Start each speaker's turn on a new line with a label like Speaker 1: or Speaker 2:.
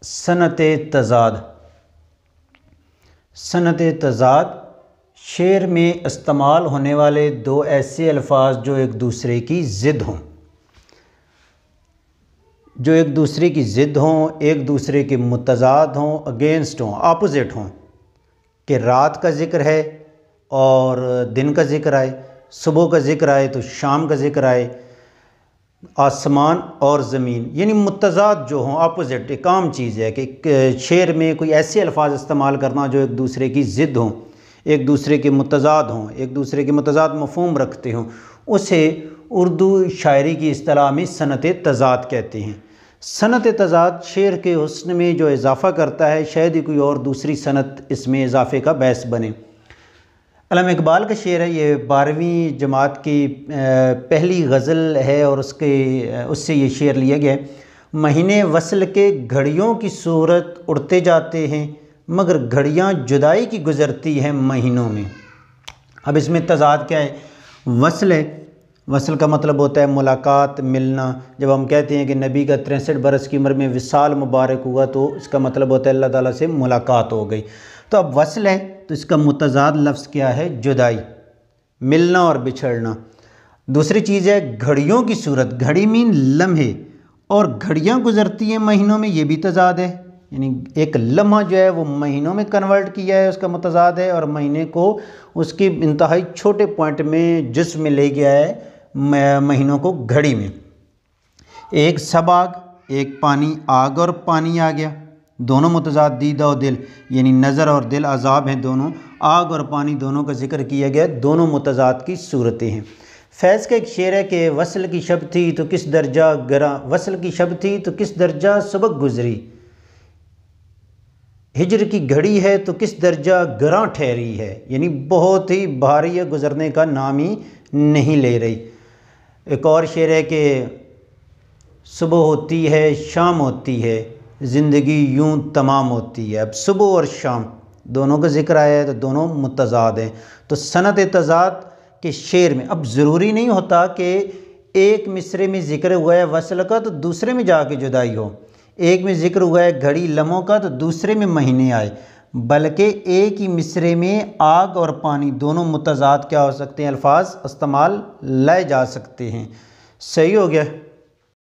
Speaker 1: صنعت تضاد۔ صنعت تضاد شعر میں استعمال ہونے والے دو ایسے الفاظ جو ایک دوسرے کی ضد ہوں، ایک دوسرے کے متضاد ہوں، اگینسٹ ہوں، اپوزٹ ہوں، کہ رات کا ذکر ہے اور دن کا ذکر آئے، صبح کا ذکر آئے تو شام کا ذکر آئے، آسمان اور زمین، یعنی متضاد جو ہوں، اپوزٹ۔ ایک عام چیز ہے کہ شعر میں کوئی ایسے الفاظ استعمال کرنا جو ایک دوسرے کی ضد ہوں، ایک دوسرے کے متضاد ہوں، ایک دوسرے کے متضاد مفہوم رکھتے ہوں، اسے اردو شاعری کی اصطلاح میں صنعت تضاد کہتے ہیں۔ صنعت تضاد شعر کے حسن میں جو اضافہ کرتا ہے، شاید ہی کوئی اور دوسری صنعت اس میں اضافے کا باعث بنے۔ علامہ اقبال کا شعر ہے، یہ 12ویں جماعت کی پہلی غزل ہے اور اس سے یہ شعر لیا گیا ہے۔ مہینے وصل کے گھڑیوں کی صورت اڑتے جاتے ہیں، مگر گھڑیاں جدائی کی گزرتی ہیں مہینوں میں۔ اب اس میں تضاد کیا ہے؟ وصل ہے، وصل کا مطلب ہوتا ہے ملاقات، ملنا۔ جب ہم کہتے ہیں کہ نبی کا 63 برس کی عمر میں وصال مبارک ہوا تو اس کا مطلب ہوتا ہے اللہ تعالیٰ سے ملاقات ہو گئی۔ تو اب وصل ہے تو اس کا متضاد لفظ کیا ہے؟ جدائی، ملنا اور بچھڑنا۔ دوسری چیز ہے گھڑیوں کی صورت، گھڑی مین لمحے، اور گھڑیاں گزرتی ہیں مہینوں میں، یہ بھی تضاد ہے، یعنی ایک لمحہ جو ہے وہ مہینوں میں کنورٹ کیا ہے، اس کا متضاد ہے، اور مہینے کو اس کی انتہائی چھوٹے پوائنٹ میں جسم میں لے گیا ہے، مہینوں کو گھڑی میں۔ ایک سب آگ، ایک پانی، آگ اور پانی آ گیا، دونوں متضاد، دیدہ و دل، یعنی نظر اور دل عذاب ہیں دونوں، آگ اور پانی دونوں کا ذکر کیا گیا، دونوں متضاد کی صورتیں ہیں۔ فیض کا ایک شعر ہے کہ وصل کی شب تھی تو کس درجہ گراں، وصل کی شب تھی تو کس درجہ سبق گزری، ہجر کی گھڑی ہے تو کس درجہ گراں ٹھہری ہے، یعنی بہت ہی بھاری ہے، گزرنے کا نام ہی نہیں لے رہی۔ ایک اور شعر ہے کہ صبح ہوتی ہے شام ہوتی ہے، زندگی یوں تمام ہوتی ہے۔ اب صبح اور شام دونوں کا ذکر آیا ہے تو دونوں متضاد ہیں۔ تو صنعت تضاد کے شعر میں اب ضروری نہیں ہوتا کہ ایک مصرے میں ذکر ہوا ہے وصل کا تو دوسرے میں جا کے جدائی ہو، ایک میں ذکر ہوا ہے گھڑی لمحوں کا تو دوسرے میں مہینے آئے، بلکہ ایک ہی مصرے میں آگ اور پانی دونوں متضاد کیا ہو سکتے ہیں، الفاظ استعمال لائے جا سکتے ہیں۔ صحیح ہو گیا؟